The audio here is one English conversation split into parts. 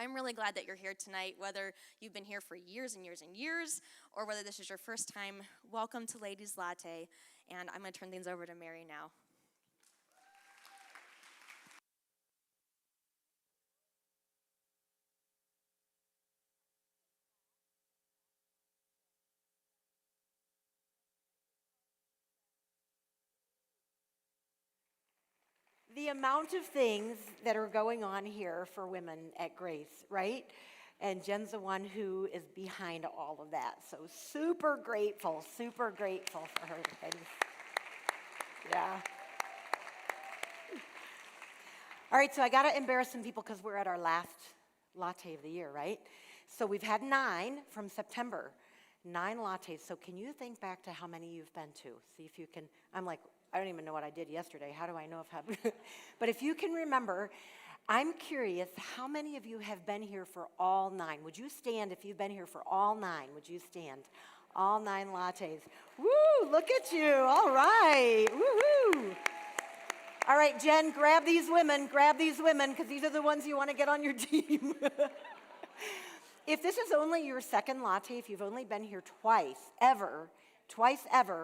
I'm really glad that you're here tonight, whether you've been here for years and years and years, or whether this is your first time. Welcome to Ladies Latte, and I'm going to turn things over to Mary now. The amount of things that are going on here for women at Grace, right? And Jen's the one who is behind all of that. So super grateful for her. Yeah. All right, so I got to embarrass some people because we're at our last latte of the year, right? So we've had 9 from September, 9 lattes. So can you think back to how many you've been to? See if you can. I'm like, I don't even know what I did yesterday. How do I know if I've... But if you can remember, I'm curious, how many of you have been here for all 9? Would you stand if you've been here for all 9? Would you stand? All 9 lattes. Woo, look at you. All right. Woo-hoo. All right, Jen, grab these women, because these are the ones you want to get on your team. If this is only your second latte, if you've only been here twice ever,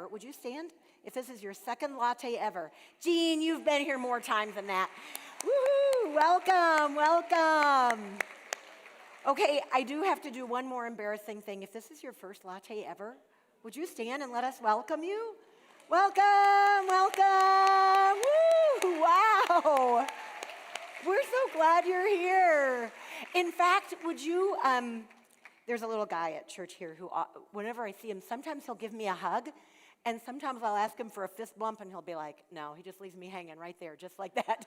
would you stand? If this is your second latte ever. Jean, you've been here more times than that. Woohoo, welcome. Okay, I do have to do one more embarrassing thing. If this is your first latte ever, would you stand and let us welcome you? Welcome. Woo, wow. We're so glad you're here. In fact, would you, there's a little guy at church here who, whenever I see him, sometimes he'll give me a hug, and sometimes I'll ask him for a fist bump, and he'll be like, no, he just leaves me hanging right there, just like that.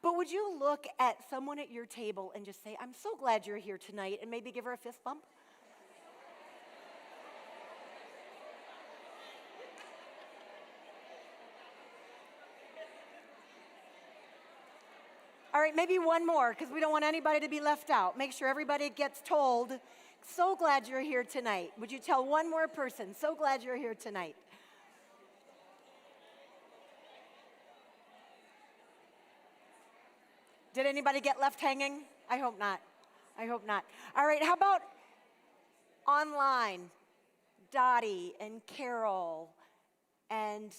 But would you look at someone at your table and just say, I'm so glad you're here tonight, and maybe give her a fist bump? All right, maybe one more, because we don't want anybody to be left out. Make sure everybody gets told, so glad you're here tonight. Would you tell one more person, so glad you're here tonight? Did anybody get left hanging? I hope not. All right, how about online? Dottie and Carol and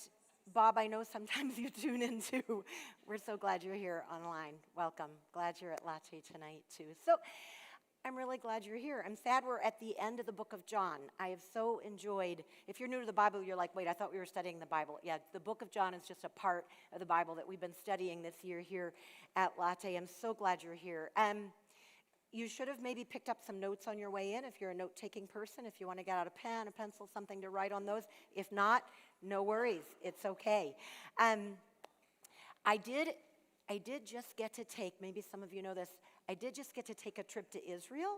Bob, I know sometimes you tune in too. We're so glad you're here online. Welcome. Glad you're at Latte tonight too. So I'm really glad you're here. I'm sad we're at the end of the book of John. I have so enjoyed, if you're new to the Bible, you're like, wait, I thought we were studying the Bible. Yeah, the book of John is just a part of the Bible that we've been studying this year here at Latte. I'm so glad you're here. You should have maybe picked up some notes on your way in if you're a note-taking person, if you want to get out a pen, a pencil, something to write on those. If not, no worries. It's okay. I did just get to take, maybe some of you know this, I did just get to take a trip to Israel.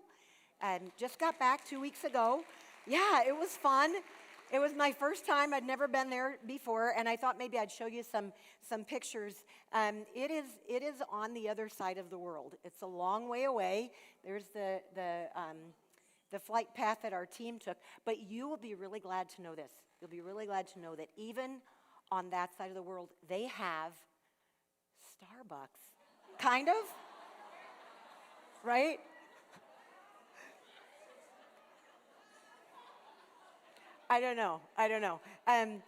Just got back 2 weeks ago. Yeah, it was fun. It was my first time. I'd never been there before, and I thought maybe I'd show you some pictures. It is on the other side of the world. It's a long way away. There's the flight path that our team took, but you will be really glad to know this. You'll be really glad to know that even on that side of the world, they have Starbucks. Kind of? Right? I don't know.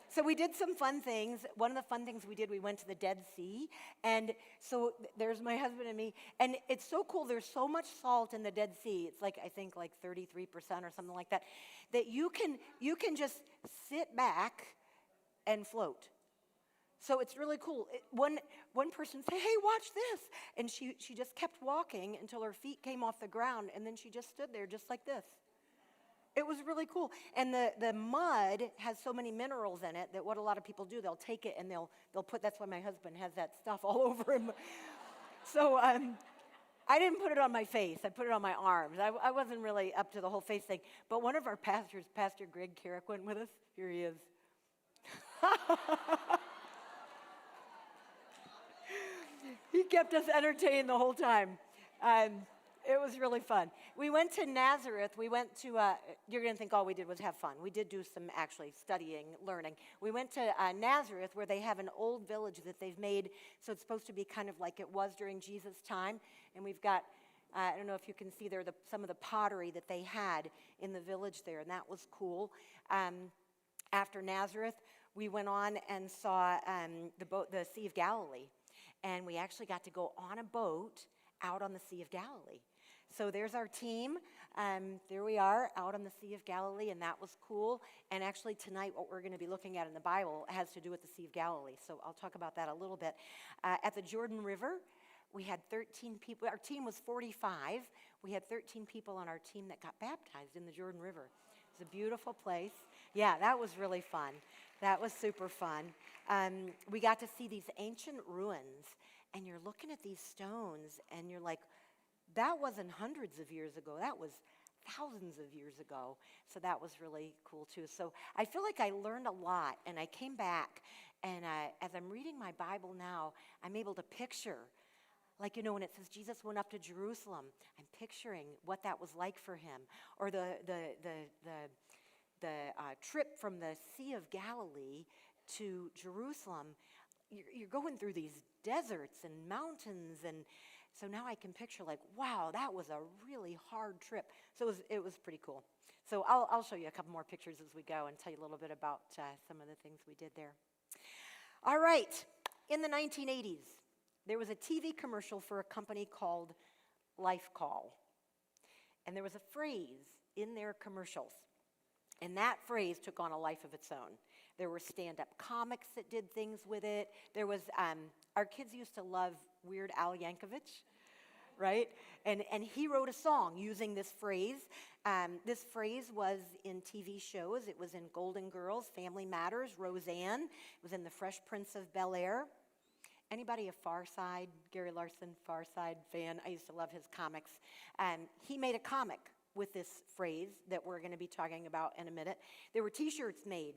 So we did some fun things. One of the fun things we did, we went to the Dead Sea. And so there's my husband and me. And it's so cool. There's so much salt in the Dead Sea. It's like, I think like 33% or something like that, that you can just sit back and float. So it's really cool. One person said, hey, watch this. And she just kept walking until her feet came off the ground. And then she just stood there just like this. It was really cool. And the mud has so many minerals in it that what a lot of people do, they'll take it and they'll put, that's why my husband has that stuff all over him. So I didn't put it on my face. I put it on my arms. I wasn't really up to the whole face thing. But one of our pastors, Pastor Greg Carrick, went with us. Here he is. He kept us entertained the whole time. It was really fun. We went to Nazareth. We went to, you're going to think all we did was have fun. We did do some actually studying, learning. We went to Nazareth where they have an old village that they've made, so it's supposed to be kind of like it was during Jesus' time. And we've got I don't know if you can see there some of the pottery that they had in the village there, and that was cool. After Nazareth, we went on and saw the Sea of Galilee, and we actually got to go on a boat out on the Sea of Galilee. So there's our team. There we are out on the Sea of Galilee, and that was cool. And actually tonight what we're going to be looking at in the Bible has to do with the Sea of Galilee. So I'll talk about that a little bit. At the Jordan River, we had 13 people. Our team was 45. We had 13 people on our team that got baptized in the Jordan River. It's a beautiful place. Yeah, that was really fun. That was super fun. We got to see these ancient ruins, and you're looking at these stones, and you're like, that wasn't hundreds of years ago. That was thousands of years ago. So that was really cool, too. So I feel like I learned a lot, and I came back, and as I'm reading my Bible now, I'm able to picture, like, when it says Jesus went up to Jerusalem, I'm picturing what that was like for him. Or the trip from the Sea of Galilee to Jerusalem, you're going through these deserts and mountains, and so now I can picture, like, wow, that was a really hard trip. So it was pretty cool. So I'll show you a couple more pictures as we go and tell you a little bit about some of the things we did there. All right, in the 1980s, there was a TV commercial for a company called Life Call. And there was a phrase in their commercials, and that phrase took on a life of its own. There were stand-up comics that did things with it. There was, our kids used to love Weird Al Yankovic, right? And he wrote a song using this phrase. This phrase was in TV shows. It was in Golden Girls, Family Matters, Roseanne. It was in The Fresh Prince of Bel-Air. Anybody a Far Side, Gary Larson, Far Side fan? I used to love his comics. He made a comic with this phrase that we're going to be talking about in a minute. There were T-shirts made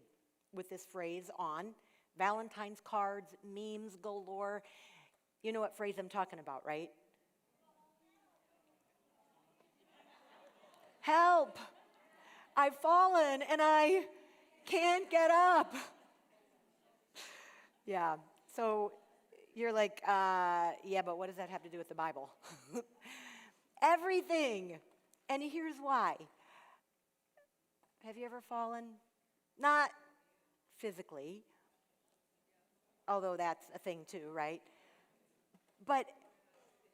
with this phrase on, Valentine's cards, memes galore. You know what phrase I'm talking about, right? Help! I've fallen and I can't get up. Yeah, so you're like, yeah, but what does that have to do with the Bible? Everything. And here's why. Have you ever fallen? Not physically, although that's a thing too, right? But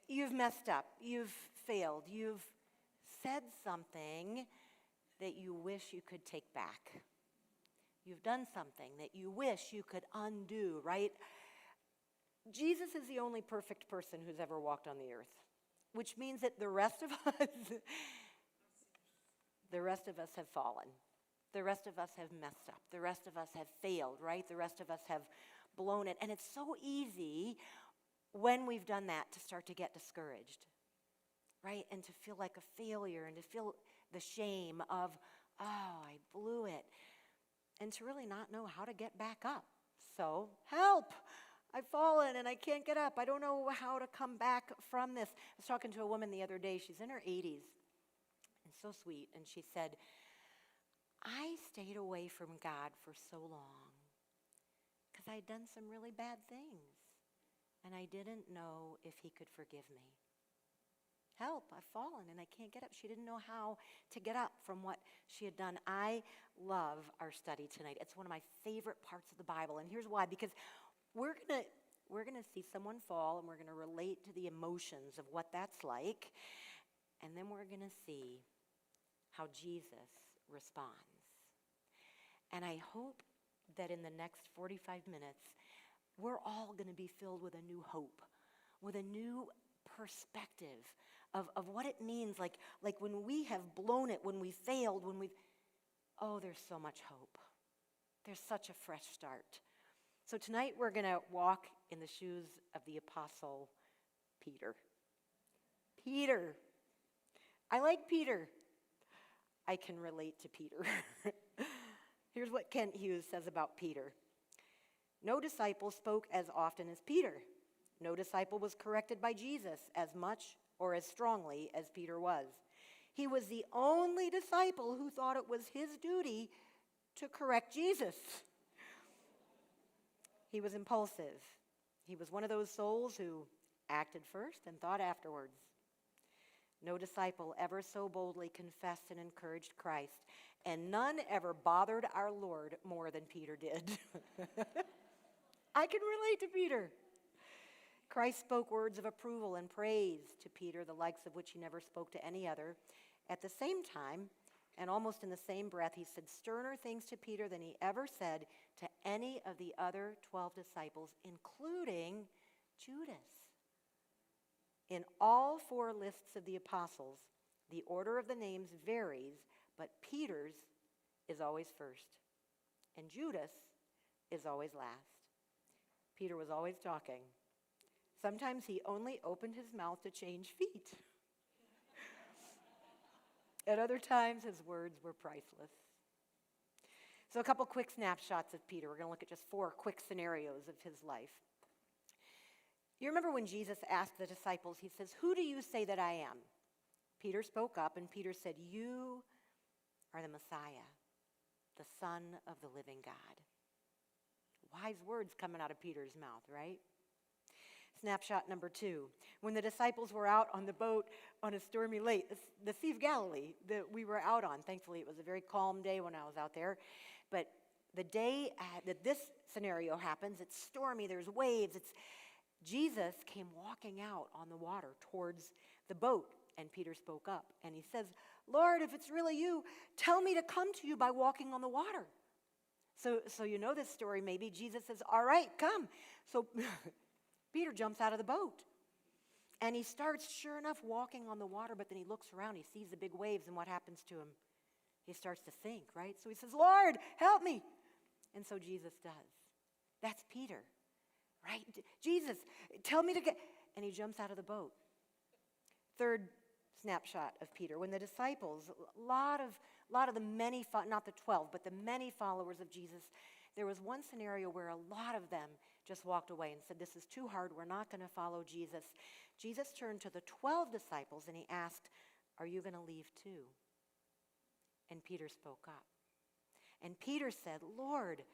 you've messed up. You've failed. You've said something that you wish you could take back. You've done something that you wish you could undo, right? Jesus is the only perfect person who's ever walked on the earth, which means that the rest of us have fallen. The rest of us have messed up. The rest of us have failed, right? The rest of us have blown it. And it's so easy when we've done that to start to get discouraged, right? And to feel like a failure and to feel the shame of, oh, I blew it. And to really not know how to get back up. So, help! I've fallen and I can't get up. I don't know how to come back from this. I was talking to a woman the other day. She's in her 80s and so sweet. And she said, I stayed away from God for so long because I'd done some really bad things and I didn't know if he could forgive me. Help, I've fallen and I can't get up. She didn't know how to get up from what she had done. I love our study tonight. It's one of my favorite parts of the Bible. And here's why, because we're gonna see someone fall and we're gonna relate to the emotions of what that's like. And then we're gonna see how Jesus responds. And I hope that in the next 45 minutes, we're all gonna be filled with a new hope, with a new perspective of what it means, like when we have blown it, when we failed, there's so much hope. There's such a fresh start. So tonight we're going to walk in the shoes of the Apostle Peter. Peter. I like Peter. I can relate to Peter. Here's what Kent Hughes says about Peter. No disciple spoke as often as Peter. No disciple was corrected by Jesus as much or as strongly as Peter was. He was the only disciple who thought it was his duty to correct Jesus. He was impulsive. He was one of those souls who acted first and thought afterwards. No disciple ever so boldly confessed and encouraged Christ, and none ever bothered our Lord more than Peter did. I can relate to Peter. Christ spoke words of approval and praise to Peter, the likes of which he never spoke to any other. At the same time, and almost in the same breath, he said sterner things to Peter than he ever said to any of the other 12 disciples, including Judas. In all 4 lists of the apostles, the order of the names varies, but Peter's is always first, and Judas is always last. Peter was always talking. Sometimes he only opened his mouth to change feet. At other times, his words were priceless. So a couple quick snapshots of Peter. We're going to look at just 4 quick scenarios of his life. You remember when Jesus asked the disciples, he says, "Who do you say that I am?" Peter spoke up, and Peter said, "You are the Messiah, the Son of the living God." Wise words coming out of Peter's mouth, right? Snapshot number 2. When the disciples were out on the boat on a stormy lake, the Sea of Galilee that we were out on. Thankfully, it was a very calm day when I was out there. But the day that this scenario happens, it's stormy, there's waves. Jesus came walking out on the water towards the boat, and Peter spoke up. And he says, "Lord, if it's really you, tell me to come to you by walking on the water." So you know this story maybe. Jesus says, "All right, come." So Peter jumps out of the boat. And he starts, sure enough, walking on the water, but then he looks around, he sees the big waves, and what happens to him? He starts to sink, right? So he says, "Lord, help me." And so Jesus does. That's Peter, right? Jesus, tell me to get, and he jumps out of the boat. Third snapshot of Peter, when the disciples, a lot of the many, not the 12, but the many followers of Jesus, there was one scenario where a lot of them just walked away and said, "This is too hard, we're not going to follow Jesus." Jesus turned to the 12 disciples and he asked, "Are you going to leave too?" And Peter spoke up. And Peter said, "Lord,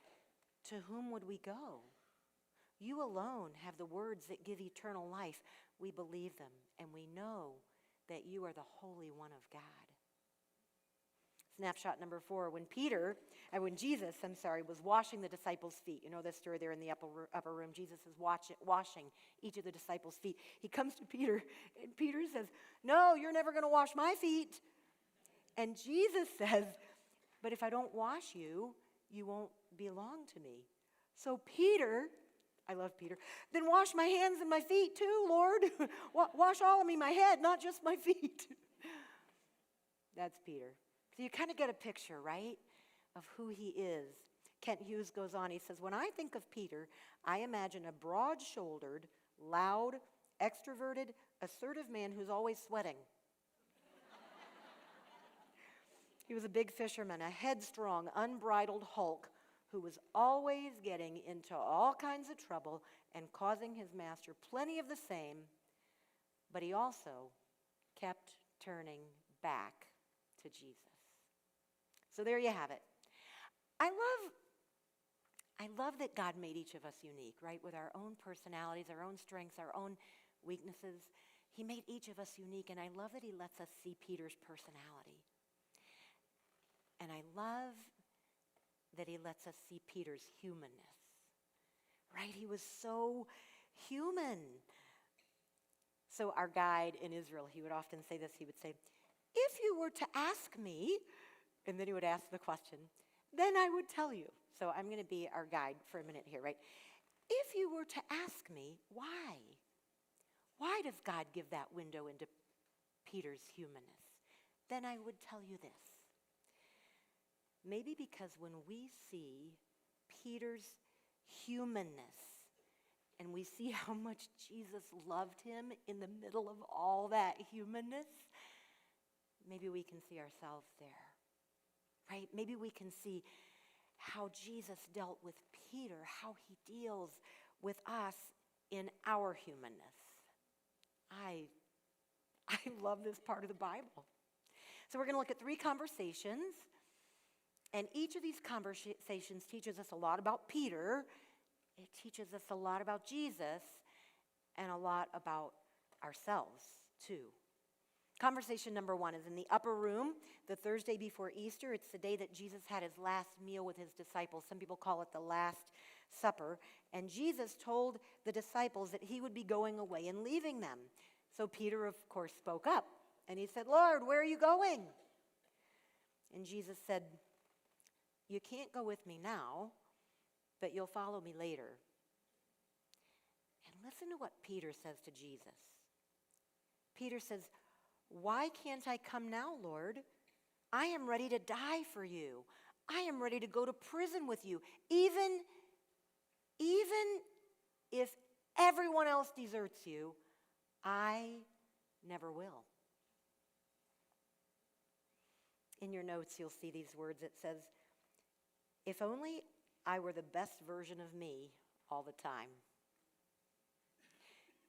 to whom would we go? You alone have the words that give eternal life. We believe them, and we know that you are the Holy One of God." Snapshot number 4, when Jesus was washing the disciples' feet. You know this story there in the upper room. Jesus is washing each of the disciples' feet. He comes to Peter, and Peter says, "No, you're never going to wash my feet." And Jesus says, "But if I don't wash you, you won't belong to me." So Peter, I love Peter, "Then wash my hands and my feet too, Lord." Wash all of me, my head, not just my feet. That's Peter. So you kind of get a picture, right, of who he is. Kent Hughes goes on, he says, "When I think of Peter, I imagine a broad-shouldered, loud, extroverted, assertive man who's always sweating. He was a big fisherman, a headstrong, unbridled hulk who was always getting into all kinds of trouble and causing his master plenty of the same, but he also kept turning back to Jesus." So there you have it. I love that God made each of us unique, right? With our own personalities, our own strengths, our own weaknesses. He made each of us unique, and I love that he lets us see Peter's personality. And I love that he lets us see Peter's humanness, right? He was so human. So our guide in Israel, he would often say this. He would say, "If you were to ask me," and then he would ask the question, "then I would tell you." So I'm going to be our guide for a minute here, right? If you were to ask me, why? Why does God give that window into Peter's humanness? Then I would tell you this. Maybe because when we see Peter's humanness and we see how much Jesus loved him in the middle of all that humanness, maybe we can see ourselves there, right? Maybe we can see how Jesus dealt with Peter, how he deals with us in our humanness. I love this part of the Bible. So we're going to look at 3 conversations, and each of these conversations teaches us a lot about Peter. It teaches us a lot about Jesus and a lot about ourselves, too. Conversation number one is in the upper room, the Thursday before Easter. It's the day that Jesus had his last meal with his disciples. Some people call it the Last Supper. And Jesus told the disciples that he would be going away and leaving them. So Peter, of course, spoke up. And he said, "Lord, where are you going?" And Jesus said, "You can't go with me now, but you'll follow me later." And listen to what Peter says to Jesus. Peter says, "Why can't I come now, Lord? I am ready to die for you. I am ready to go to prison with you, even if everyone else deserts you, I never will." In your notes, you'll see these words. It says, "If only I were the best version of me all the time."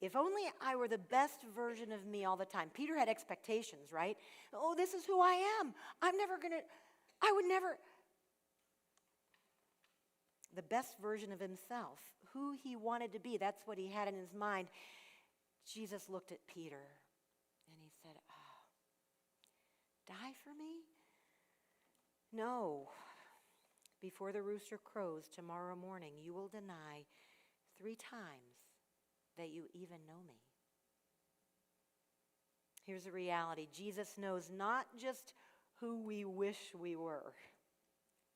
If only I were the best version of me all the time. Peter had expectations, right? Oh, this is who I am. I would never. The best version of himself, who he wanted to be, that's what he had in his mind. Jesus looked at Peter and he said, "Oh, die for me? No. Before the rooster crows tomorrow morning, you will deny 3 times that you even know me." Here's the reality. Jesus knows not just who we wish we were.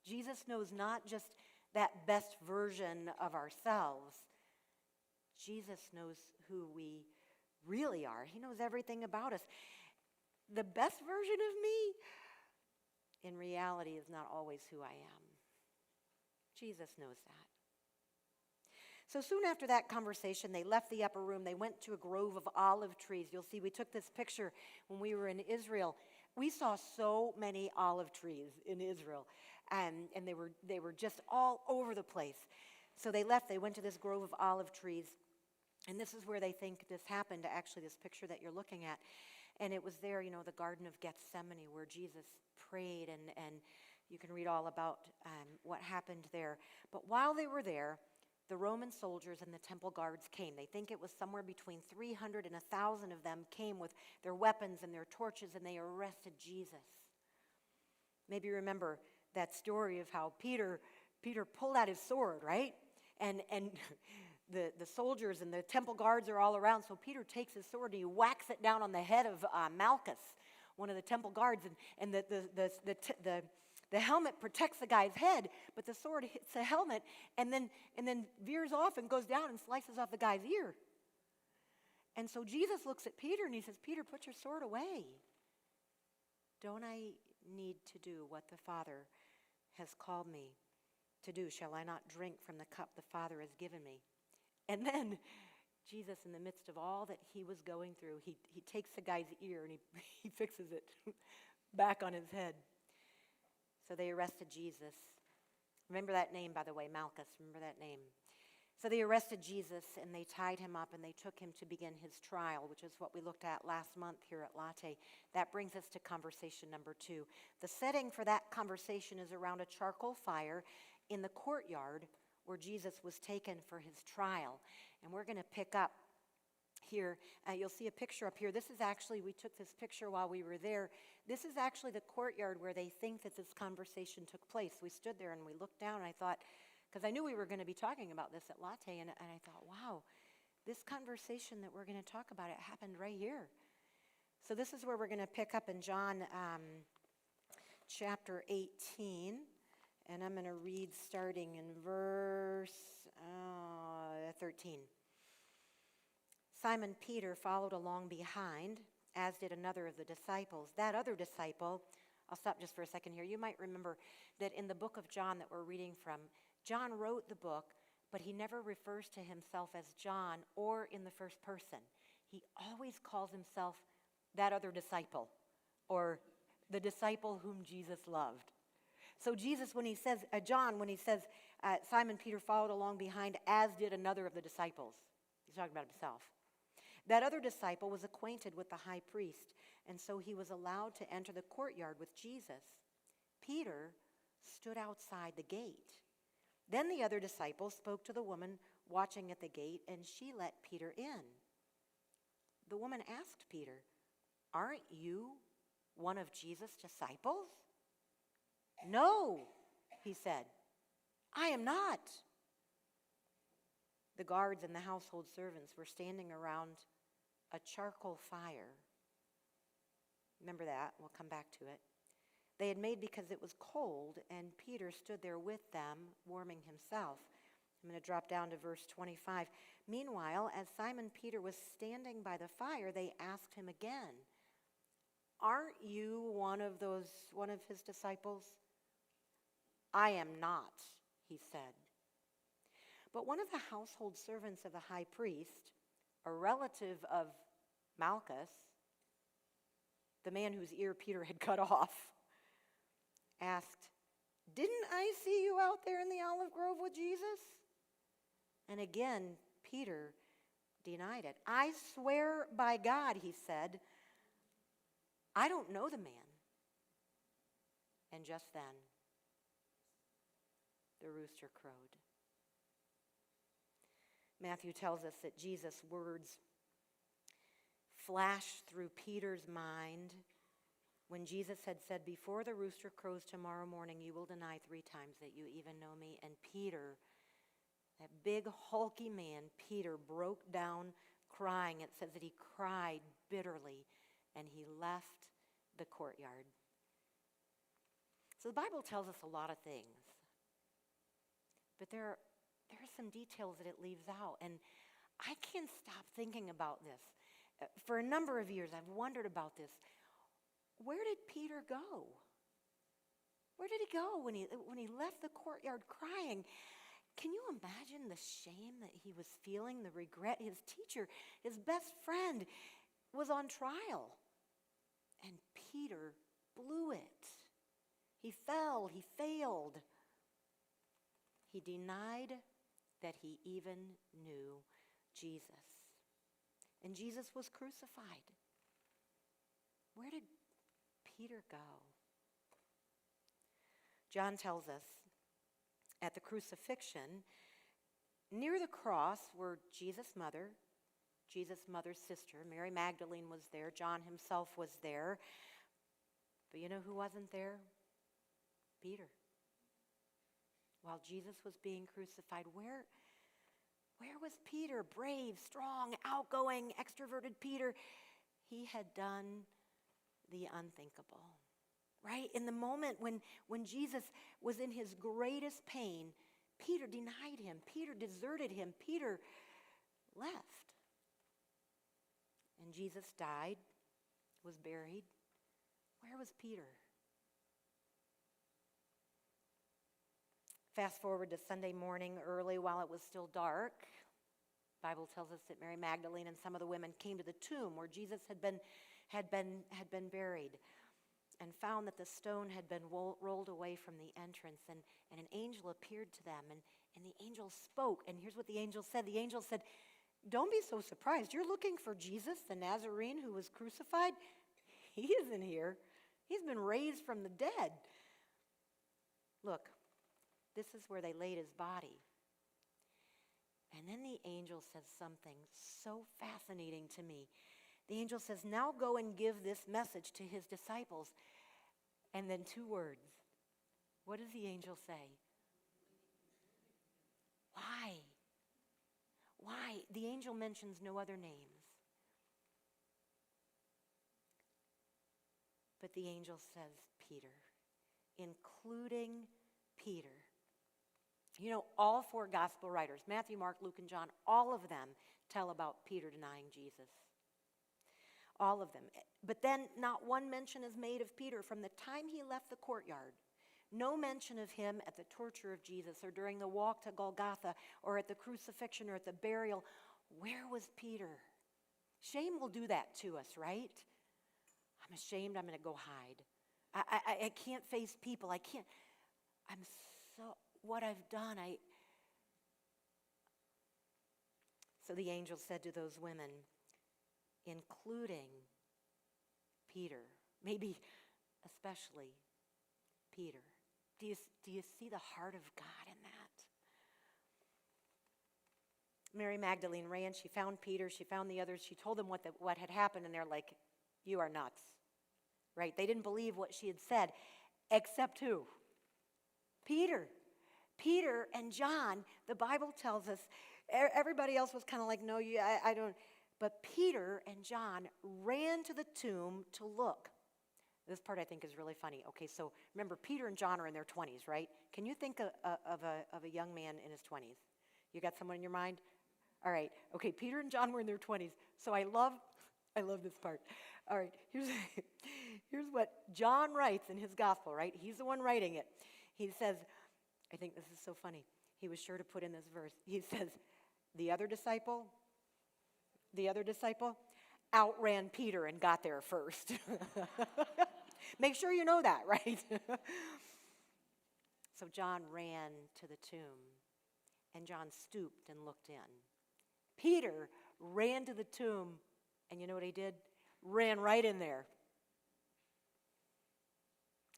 Jesus knows not just that best version of ourselves. Jesus knows who we really are. He knows everything about us. The best version of me, in reality, is not always who I am. Jesus knows that. So soon after that conversation, they left the upper room. They went to a grove of olive trees. You'll see we took this picture when we were in Israel. We saw so many olive trees in Israel, and they were just all over the place. So they left. They went to this grove of olive trees, and this is where they think this happened, actually, this picture that you're looking at. And it was there, the Garden of Gethsemane, where Jesus prayed, and you can read all about what happened there. But while they were there, the Roman soldiers and the temple guards came. They think it was somewhere between 300 and 1,000 of them came with their weapons and their torches, and they arrested Jesus. Maybe you remember that story of how Peter pulled out his sword, right? And the soldiers and the temple guards are all around, so Peter takes his sword and he whacks it down on the head of Malchus, one of the temple guards, and the helmet protects the guy's head, but the sword hits the helmet and then veers off and goes down and slices off the guy's ear. And so Jesus looks at Peter and he says, "Peter, put your sword away. Don't I need to do what the Father has called me to do? Shall I not drink from the cup the Father has given me?" And then Jesus, in the midst of all that he was going through, he takes the guy's ear and he fixes it back on his head. So they arrested Jesus. Remember that name, by the way, Malchus. Remember that name. So they arrested Jesus and they tied him up and they took him to begin his trial, which is what we looked at last month here at Latte. That brings us to conversation number 2. The setting for that conversation is around a charcoal fire in the courtyard where Jesus was taken for his trial. And we're going to pick up here. You'll see a picture up here. This is actually, we took this picture while we were there. This is actually the courtyard where they think that this conversation took place. We stood there and we looked down and I thought, because I knew we were going to be talking about this at Latte, and I thought, wow, this conversation that we're going to talk about, it happened right here. So this is where we're going to pick up in John chapter 18, and I'm going to read starting in verse 13. Simon Peter followed along behind, as did another of the disciples. That other disciple, I'll stop just for a second here. You might remember that in the book of John that we're reading from, John wrote the book, but he never refers to himself as John or in the first person. He always calls himself that other disciple, or the disciple whom Jesus loved. So Jesus, when he says, Simon Peter followed along behind, as did another of the disciples. He's talking about himself. That other disciple was acquainted with the high priest, and so he was allowed to enter the courtyard with Jesus. Peter stood outside the gate. Then the other disciple spoke to the woman watching at the gate, and she let Peter in. The woman asked Peter, aren't you one of Jesus' disciples? No, he said, I am not. The guards and the household servants were standing around a charcoal fire. Remember that? We'll come back to it. They had made because it was cold, and Peter stood there with them, warming himself. I'm going to drop down to verse 25. Meanwhile, as Simon Peter was standing by the fire, they asked him again, aren't you one of his disciples? I am not, he said. But one of the household servants of the high priest, a relative of Malchus, the man whose ear Peter had cut off, asked, didn't I see you out there in the olive grove with Jesus? And again, Peter denied it. I swear by God, he said, I don't know the man. And just then, the rooster crowed. Matthew tells us that Jesus' words flashed through Peter's mind when Jesus had said, before the rooster crows tomorrow morning, you will deny 3 times that you even know me. And Peter, that big hulky man, Peter, broke down crying. It says that he cried bitterly and he left the courtyard. So the Bible tells us a lot of things, but there are some details that it leaves out. And I can't stop thinking about this. For a number of years, I've wondered about this. Where did Peter go? Where did he go when he left the courtyard crying? Can you imagine the shame that he was feeling, the regret? His teacher, his best friend, was on trial. And Peter blew it. He fell, he failed. He denied that he even knew Jesus. And Jesus was crucified. Where did Peter go? John tells us at the crucifixion, near the cross were Jesus' mother's sister. Mary Magdalene was there. John himself was there. But you know who wasn't there? Peter. While Jesus was being crucified, where was Peter? Brave, strong, outgoing, extroverted Peter. He had done the unthinkable, right? In the moment when Jesus was in his greatest pain, Peter denied him. Peter deserted him. Peter left. And Jesus died, was buried. Where was Peter? Fast forward to Sunday morning early while it was still dark. The Bible tells us that Mary Magdalene and some of the women came to the tomb where Jesus had been buried and found that the stone had been rolled away from the entrance, and an angel appeared to them, and the angel spoke. And here's what the angel said. The angel said, don't be so surprised. You're looking for Jesus, the Nazarene who was crucified? He isn't here. He's been raised from the dead. Look, this is where they laid his body. And then the angel says something so fascinating to me. The angel says, now go and give this message to his disciples. And then 2 words. What does the angel say? Why? Why? The angel mentions no other names. But the angel says Peter, including Peter. You know, all 4 gospel writers, Matthew, Mark, Luke, and John, all of them tell about Peter denying Jesus. All of them. But then not one mention is made of Peter from the time he left the courtyard. No mention of him at the torture of Jesus or during the walk to Golgotha or at the crucifixion or at the burial. Where was Peter? Shame will do that to us, right? I'm ashamed, I'm going to go hide. I can't face people. What I've done, So the angel said to those women, including Peter, maybe especially Peter. Do you see the heart of God in that? Mary Magdalene ran. She found Peter. She found the others. She told them what had happened, and they're like, You are nuts. Right? They didn't believe what she had said, except who? Peter. Peter and John, the Bible tells us, everybody else was kind of like, no, I don't. But Peter and John ran to the tomb to look. This part I think is really funny. Okay, so remember, Peter and John are in their 20s, right? Can you think of a young man in his 20s? You got someone in your mind? All right. Okay, Peter and John were in their 20s. So I love this part. All right, here's what John writes in his gospel, right? He's the one writing it. He says, I think this is so funny. He was sure to put in this verse. He says, the other disciple outran Peter and got there first. Make sure you know that, right? So John ran to the tomb, and John stooped and looked in. Peter ran to the tomb, and you know what he did? Ran right in there.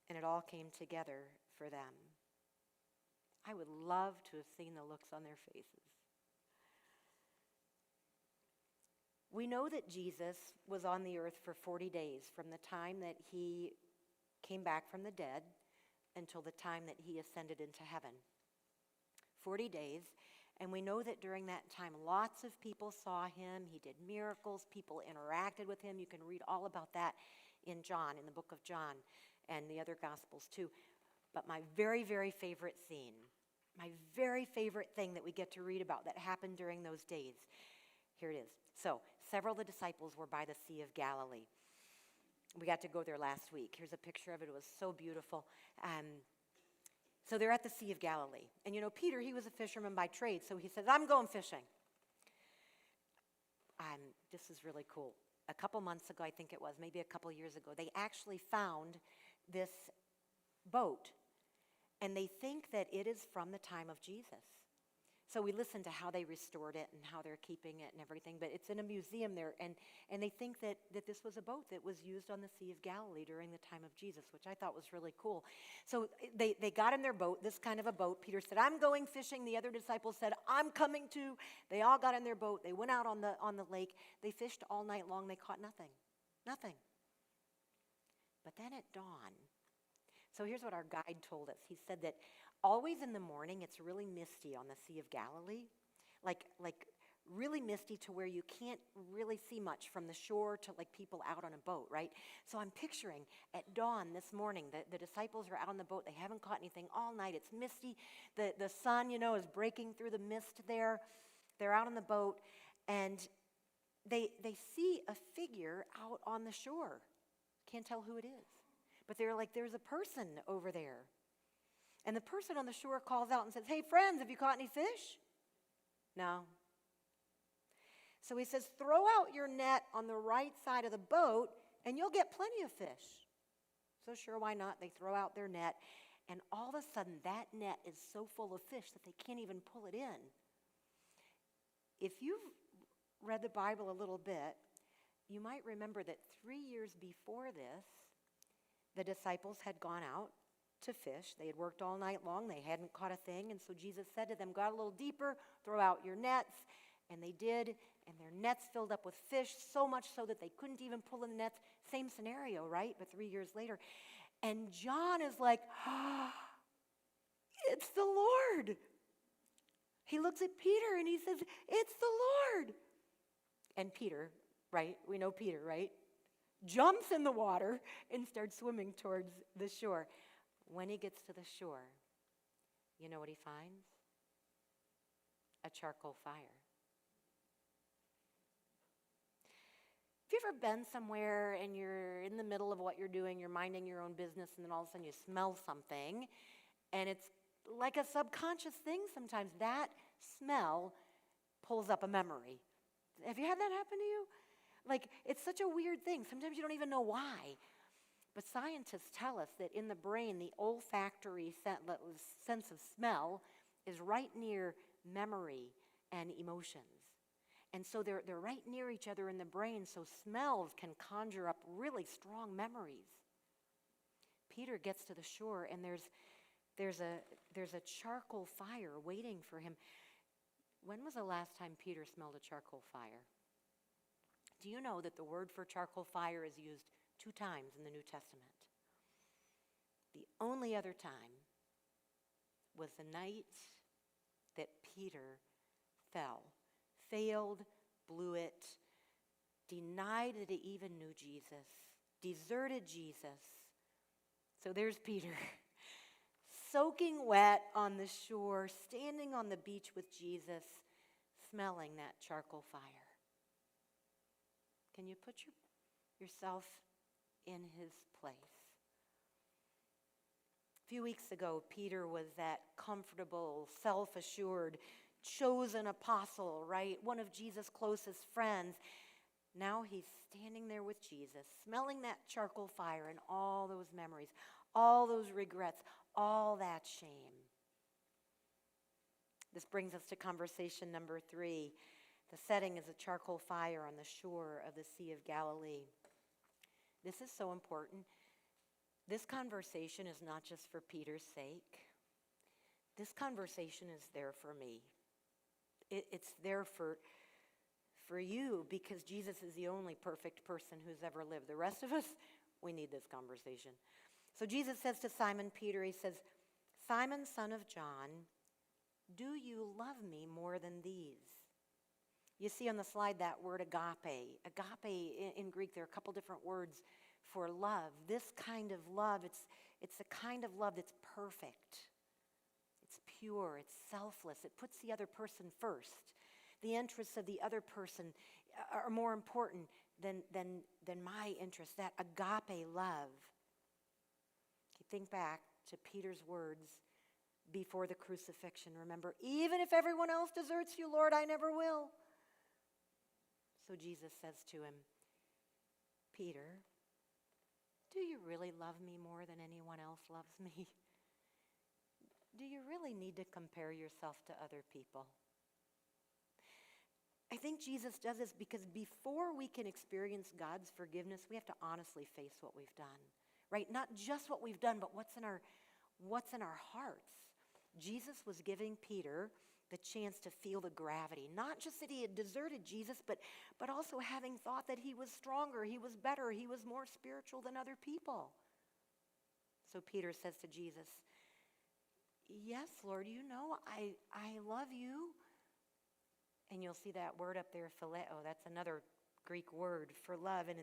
And it all came together for them. I would love to have seen the looks on their faces. We know that Jesus was on the earth for 40 days from the time that he came back from the dead until the time that he ascended into heaven. 40 days. And we know that during that time, lots of people saw him. He did miracles. People interacted with him. You can read all about that in John, in the book of John, and the other Gospels too. But my very, very favorite scene, my very favorite thing that we get to read about that happened during those days, here it is. So, several of the disciples were by the Sea of Galilee. We got to go there last week. Here's a picture of it. It was so beautiful. So they're at the Sea of Galilee. And you know, Peter, he was a fisherman by trade, so he says, I'm going fishing. This is really cool. A couple months ago, I think it was, maybe a couple years ago, they actually found this boat. And they think that it is from the time of Jesus. So we listened to how they restored it and how they're keeping it and everything. But it's in a museum there. And they think that this was a boat that was used on the Sea of Galilee during the time of Jesus, which I thought was really cool. So they got in their boat, this kind of a boat. Peter said, I'm going fishing. The other disciples said, I'm coming too. They all got in their boat. They went out on the lake. They fished all night long. They caught nothing. Nothing. But then at dawn, so here's what our guide told us. He said that always in the morning, it's really misty on the Sea of Galilee, like really misty to where you can't really see much from the shore to like people out on a boat, right? So I'm picturing at dawn this morning, the disciples are out on the boat. They haven't caught anything all night. It's misty. The sun, you know, is breaking through the mist there. They're out on the boat, and they see a figure out on the shore. Can't tell who it is. But they're like, there's a person over there. And the person on the shore calls out and says, hey, friends, have you caught any fish? No. So he says, throw out your net on the right side of the boat, and you'll get plenty of fish. So sure, why not? They throw out their net, and all of a sudden, that net is so full of fish that they can't even pull it in. If you've read the Bible a little bit, you might remember that 3 years before this, the disciples had gone out to fish. They had worked all night long. They hadn't caught a thing. And so Jesus said to them, go out a little deeper, throw out your nets. And they did, and their nets filled up with fish, so much so that they couldn't even pull in the nets. Same scenario, right? But 3 years later. And John is like, it's the Lord. He looks at Peter and he says, it's the Lord. And Peter, right? We know Peter, right? Jumps in the water and starts swimming towards the shore. When he gets to the shore, you know what he finds? A charcoal fire. Have you ever been somewhere and you're in the middle of what you're doing, you're minding your own business, and then all of a sudden you smell something, and it's like a subconscious thing sometimes. That smell pulls up a memory. Have you had that happen to you? Like, it's such a weird thing. Sometimes you don't even know why. But scientists tell us that in the brain, the olfactory sense of smell is right near memory and emotions. And so they're right near each other in the brain, so smells can conjure up really strong memories. Peter gets to the shore, and there's a charcoal fire waiting for him. When was the last time Peter smelled a charcoal fire? Do you know that the word for charcoal fire is used 2 times in the New Testament? The only other time was the night that Peter failed, blew it, denied that he even knew Jesus, deserted Jesus. So there's Peter, soaking wet on the shore, standing on the beach with Jesus, smelling that charcoal fire. Can you put yourself in his place? A few weeks ago, Peter was that comfortable, self-assured, chosen apostle, right? One of Jesus' closest friends. Now he's standing there with Jesus, smelling that charcoal fire and all those memories, all those regrets, all that shame. This brings us to conversation number 3. The setting is a charcoal fire on the shore of the Sea of Galilee. This is so important. This conversation is not just for Peter's sake. This conversation is there for me. It's there for you, because Jesus is the only perfect person who's ever lived. The rest of us, we need this conversation. So Jesus says to Simon Peter, he says, "Simon, son of John, do you love me more than these?" You see on the slide that word agape. Agape in Greek, there are a couple different words for love. This kind of love, it's a kind of love that's perfect. It's pure, it's selfless. It puts the other person first. The interests of the other person are more important than my interests. That agape love. You think back to Peter's words before the crucifixion. Remember, even if everyone else deserts you, Lord, I never will. So Jesus says to him, "Peter, do you really love me more than anyone else loves me? Do you really need to compare yourself to other people?" I think Jesus does this because before we can experience God's forgiveness, we have to honestly face what we've done, right? Not just what we've done, but what's in our hearts. Jesus was giving Peter the chance to feel the gravity, not just that he had deserted Jesus, but also having thought that he was stronger, he was better, he was more spiritual than other people. So Peter says to Jesus, "Yes, Lord, you know I love you." And you'll see that word up there, phileo. That's another Greek word for love. And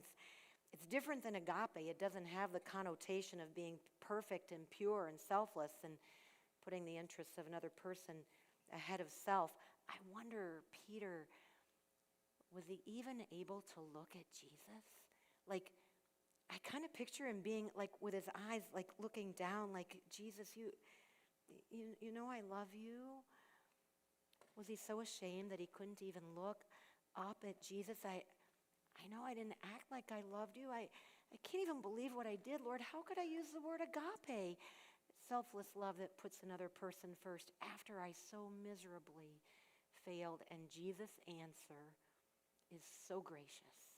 it's different than agape. It doesn't have the connotation of being perfect and pure and selfless and putting the interests of another person ahead of self. I wonder, Peter, was he even able to look at Jesus? Like, I kind of picture him being like with his eyes like looking down, like, "Jesus, you know I love you." Was he so ashamed that he couldn't even look up at Jesus? I know I didn't act like I loved you. I can't even believe what I did, Lord. How could I use the word agape? Selfless love that puts another person first after I so miserably failed. And Jesus' answer is so gracious.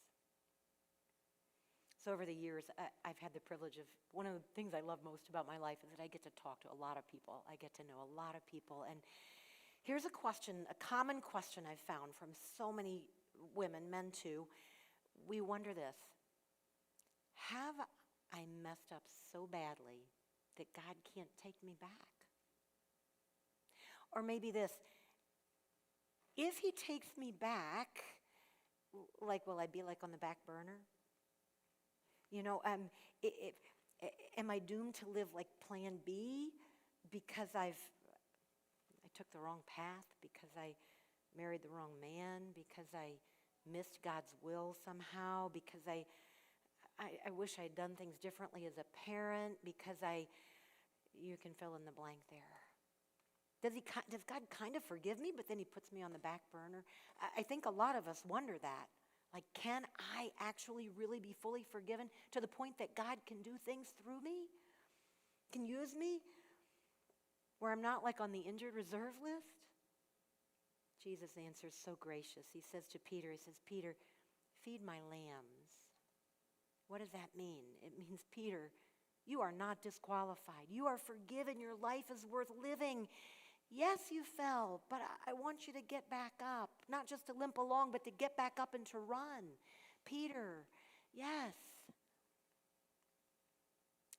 So over the years, I've had the privilege of, one of the things I love most about my life is that I get to talk to a lot of people. I get to know a lot of people. And here's a question, a common question I've found from so many women, men too. We wonder this: have I messed up so badly that God can't take me back? Or maybe this: if he takes me back, like, will I be like on the back burner? You know, am I doomed to live like plan B because I took the wrong path, because I married the wrong man, because I missed God's will somehow, because I wish I'd done things differently as a parent, because you can fill in the blank there. Does God kind of forgive me, but then he puts me on the back burner? I think a lot of us wonder that. Like, can I actually really be fully forgiven to the point that God can do things through me, can use me, where I'm not like on the injured reserve list? Jesus answers so gracious. He says to Peter, he says, "Peter, feed my lambs." What does that mean? It means, Peter, you are not disqualified. You are forgiven. Your life is worth living. Yes, you fell, but I want you to get back up, not just to limp along, but to get back up and to run, Peter, yes.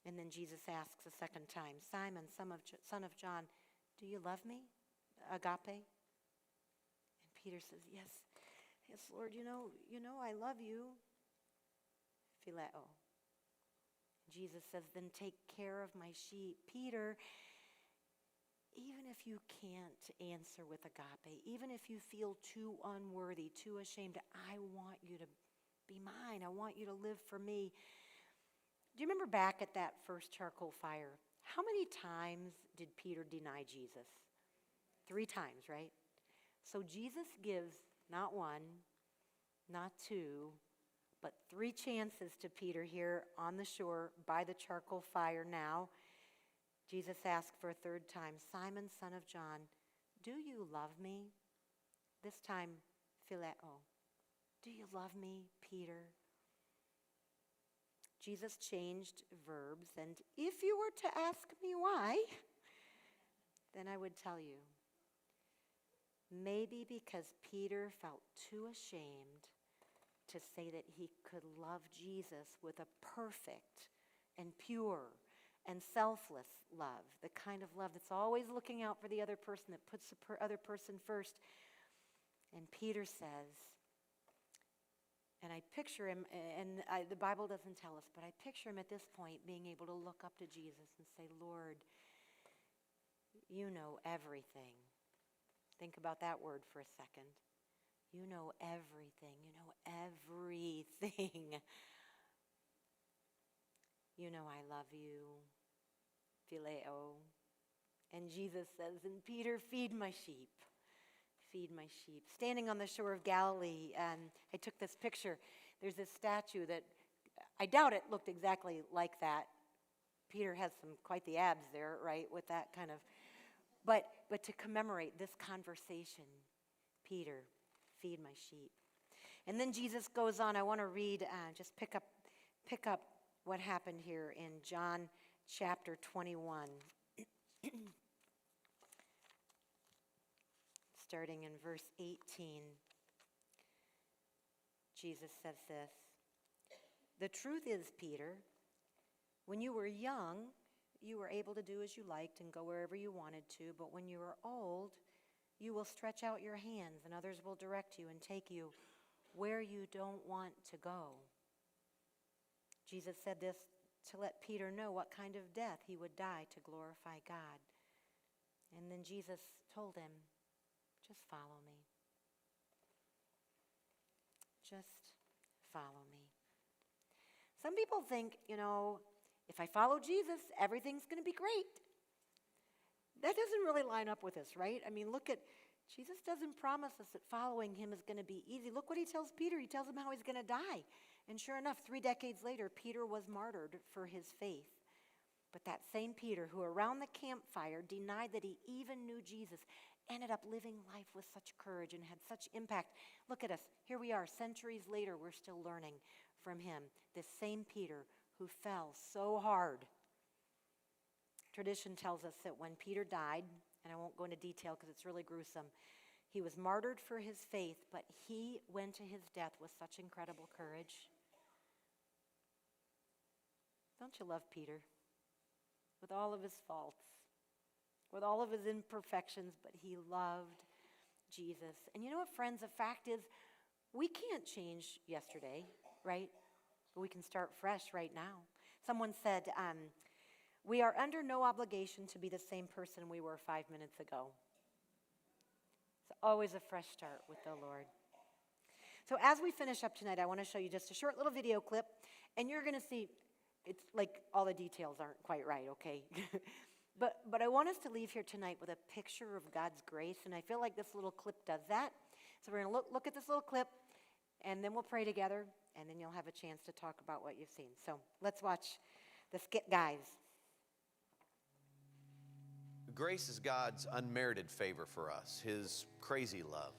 And then Jesus asks a second time, Simon, son of John, do you love me? Agape? And Peter says, yes, Lord, you know I love you. Phileo. Jesus says, then take care of my sheep. Peter, even if you can't answer with agape, even if you feel too unworthy, too ashamed, I want you to be mine. I want you to live for me. Do you remember back at that first charcoal fire? How many times did Peter deny Jesus? 3 times, right? So Jesus gives not 1, not 2, but 3 chances to Peter here on the shore by the charcoal fire now. Jesus asked for a 3rd time, Simon, son of John, do you love me? This time, phileo. Do you love me, Peter? Jesus changed verbs, and if you were to ask me why, then I would tell you. Maybe because Peter felt too ashamed to say that he could love Jesus with a perfect and pure and selfless love, the kind of love that's always looking out for the other person, that puts the other person first. And Peter says, and I picture him, and the Bible doesn't tell us, but I picture him at this point being able to look up to Jesus and say, Lord, you know everything. Think about that word for a second. You know everything. You know everything. You know I love you. Phileo. And Jesus says, and Peter, feed my sheep. Feed my sheep. Standing on the shore of Galilee, and I took this picture. There's this statue that, I doubt it looked exactly like that. Peter has quite the abs there, right, with that kind of, but to commemorate this conversation, Peter, feed my sheep. And then Jesus goes on. I want to read, just pick up what happened here in John chapter 21. Starting in verse 18, Jesus says this, the truth is, Peter, when you were young, you were able to do as you liked and go wherever you wanted to, but when you are old, you will stretch out your hands and others will direct you and take you where you don't want to go. Jesus said this to let Peter know what kind of death he would die to glorify God. And then Jesus told him, just follow me. Just follow me. Some people think, if I follow Jesus, everything's going to be great. That doesn't really line up with this, right? I mean, look at, Jesus doesn't promise us that following him is going to be easy. Look what he tells Peter. He tells him how he's going to die. And sure enough, 3 decades later, Peter was martyred for his faith. But that same Peter, who around the campfire denied that he even knew Jesus, ended up living life with such courage and had such impact. Look at us. Here we are. Centuries later, we're still learning from him. This same Peter who fell so hard. Tradition tells us that when Peter died, and I won't go into detail because it's really gruesome, he was martyred for his faith, but he went to his death with such incredible courage. Don't you love Peter? With all of his faults, with all of his imperfections, but he loved Jesus. And you know what, friends? The fact is, we can't change yesterday, right? But we can start fresh right now. Someone said, we are under no obligation to be the same person we were 5 minutes ago. It's always a fresh start with the Lord. So as we finish up tonight, I want to show you just a short little video clip, and you're going to see, it's like all the details aren't quite right, okay? But I want us to leave here tonight with a picture of God's grace, and I feel like this little clip does that. So we're going to look at this little clip, and then we'll pray together, and then you'll have a chance to talk about what you've seen. So let's watch the skit, guys. Grace is God's unmerited favor for us, his crazy love.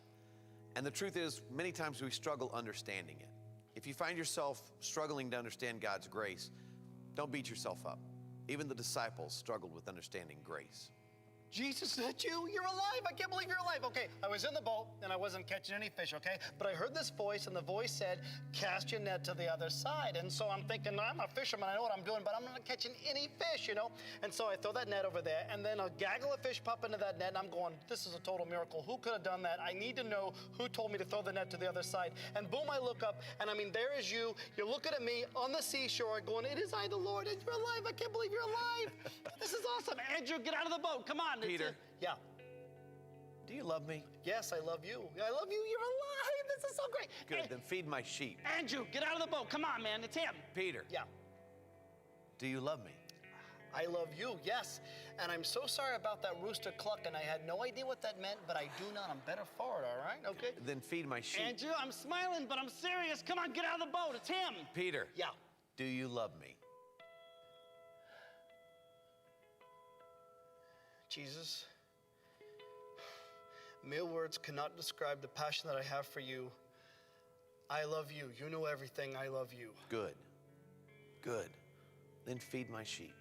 And the truth is, many times we struggle understanding it. If you find yourself struggling to understand God's grace, don't beat yourself up. Even the disciples struggled with understanding grace. Jesus, is that you? You're alive. I can't believe you're alive. Okay, I was in the boat and I wasn't catching any fish, okay? But I heard this voice and the voice said, cast your net to the other side. And so I'm thinking, I'm a fisherman. I know what I'm doing, but I'm not catching any fish, you know? And so I throw that net over there and then a gaggle of fish pop into that net and I'm going, this is a total miracle. Who could have done that? I need to know who told me to throw the net to the other side. And boom, I look up and I mean, there is you. You're looking at me on the seashore going, it is I, the Lord, and you're alive. I can't believe you're alive. This is awesome. Andrew, get out of the boat. Come on. Peter. Yeah. Do you love me? Yes, I love you. I love you. You're alive. This is so great. Good, then feed my sheep. Andrew, get out of the boat. Come on, man. It's him. Peter. Yeah. Do you love me? I love you, yes. And I'm so sorry about that rooster clucking. I had no idea what that meant, but I do now. I'm better for it, all right? Okay? Then feed my sheep. Andrew, I'm smiling, but I'm serious. Come on, get out of the boat. It's him. Peter. Yeah. Do you love me? Jesus, mere words cannot describe the passion that I have for you. I love you. You know everything. I love you. Good. Good. Then feed my sheep.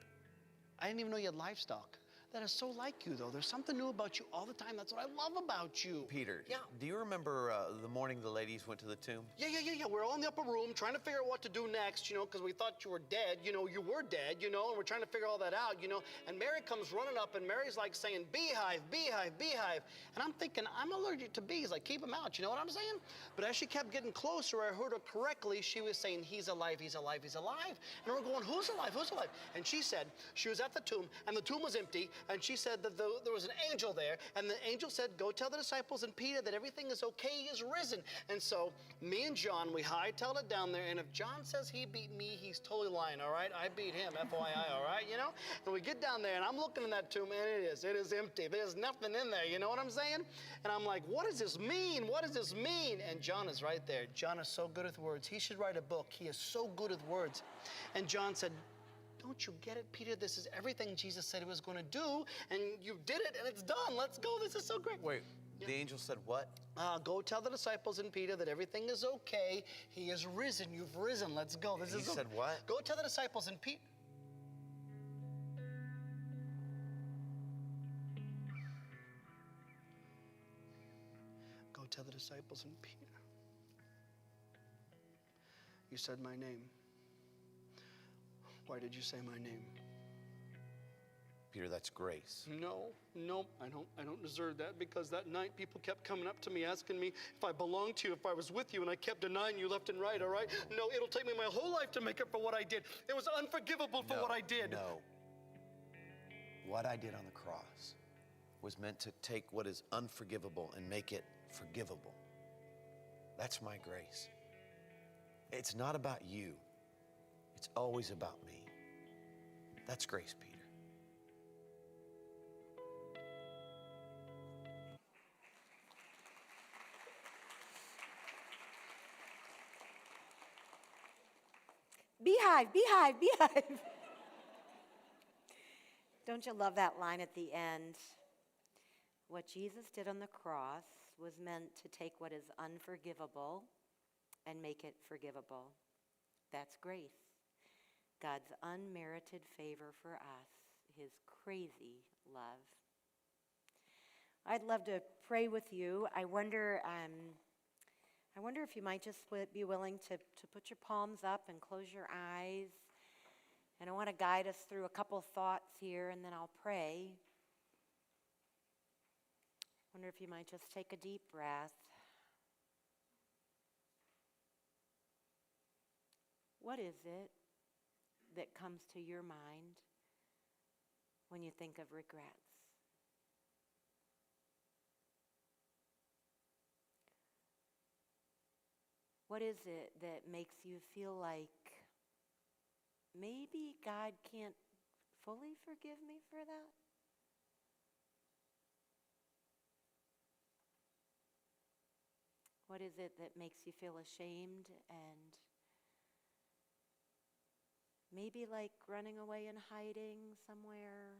I didn't even know you had livestock. That is so like you, though. There's something new about you all the time. That's what I love about you. Peter, Yeah. do you remember the morning the ladies went to the tomb? Yeah. We're all in the upper room trying to figure out what to do next, you know, because we thought you were dead. You know, you were dead, you know, and we're trying to figure all that out, you know. And Mary comes running up, and Mary's like saying, beehive, beehive, beehive. And I'm thinking, I'm allergic to bees. Like, keep them out, you know what I'm saying? But as she kept getting closer, I heard her correctly. She was saying, he's alive, he's alive, he's alive. And we're going, who's alive, who's alive? And she said, she was at the tomb, and the tomb was empty, and she said that there was an angel there, and the angel said, go tell the disciples and Peter that everything is okay, he is risen. And so me and John, we hightailed it down there, and if John says he beat me, he's totally lying, all right? I beat him, FYI, all right, you know? And we get down there, and I'm looking in that tomb, and it is empty. There's nothing in there, you know what I'm saying? And I'm like, what does this mean? What does this mean? And John is right there. John is so good with words. He should write a book. He is so good with words. And John said, don't you get it, Peter? This is everything Jesus said he was going to do, and you did it, and it's done. Let's go. This is so great. Wait, the angel said what? Go tell the disciples and Peter that everything is okay. He is risen. You've risen. Let's go. This He is said what? Go tell the disciples and Peter. Go tell the disciples and Peter. You said my name. Why did you say my name? Peter, that's grace. No, I don't deserve that, because that night people kept coming up to me asking me if I belonged to you, if I was with you, and I kept denying you left and right, all right? No, it'll take me my whole life to make up for what I did. It was unforgivable for what I did. No. What I did on the cross was meant to take what is unforgivable and make it forgivable. That's my grace. It's not about you. It's always about me. That's grace, Peter. Beehive, beehive, beehive. Don't you love that line at the end? What Jesus did on the cross was meant to take what is unforgivable and make it forgivable. That's grace. God's unmerited favor for us, his crazy love. I'd love to pray with you. I wonder if you might just be willing to put your palms up and close your eyes. And I want to guide us through a couple thoughts here, and then I'll pray. I wonder if you might just take a deep breath. What is it that comes to your mind when you think of regrets? What is it that makes you feel like maybe God can't fully forgive me for that? What is it that makes you feel ashamed and maybe like running away and hiding somewhere?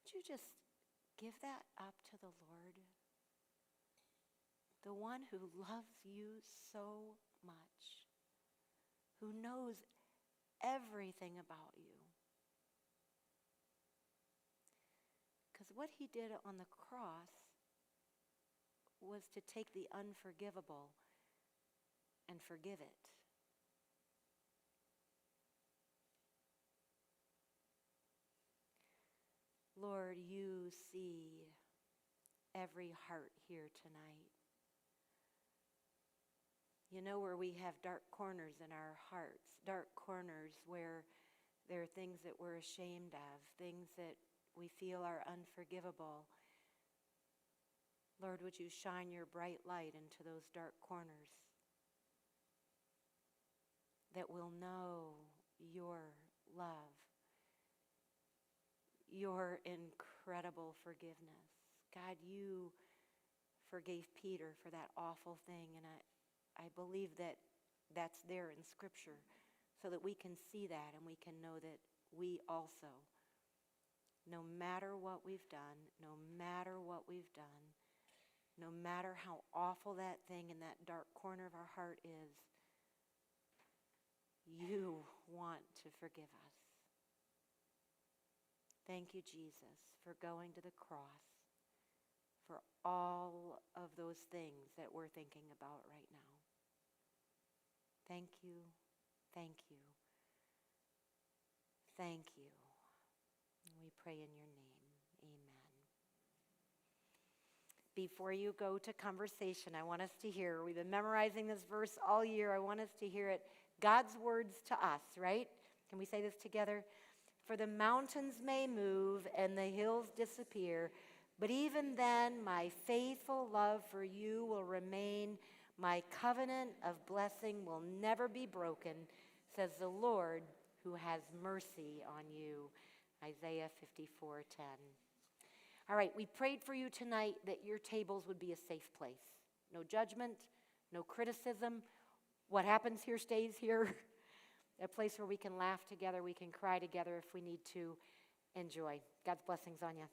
Would you just give that up to the Lord? The one who loves you so much, who knows everything about you. Because what he did on the cross was to take the unforgivable and forgive it. Lord, you see every heart here tonight. You know where we have dark corners in our hearts, dark corners where there are things that we're ashamed of, things that we feel are unforgivable. Lord, would you shine your bright light into those dark corners that will know your love, your incredible forgiveness. God, you forgave Peter for that awful thing, and I believe that that's there in Scripture so that we can see that and we can know that we also, no matter what we've done, no matter what we've done, no matter how awful that thing in that dark corner of our heart is, you want to forgive us. Thank you, Jesus, for going to the cross, for all of those things that we're thinking about right now. Thank you, thank you, thank you. We pray in your name. Amen. Before you go to conversation, I want us to hear, we've been memorizing this verse all year. I want us to hear it, God's words to us, right? Can we say this together? For the mountains may move and the hills disappear, but even then my faithful love for you will remain. My covenant of blessing will never be broken, says the Lord who has mercy on you. Isaiah 54:10. All right, we prayed for you tonight that your tables would be a safe place. No judgment, no criticism. What happens here stays here. A place where we can laugh together, we can cry together if we need to. Enjoy. God's blessings on you.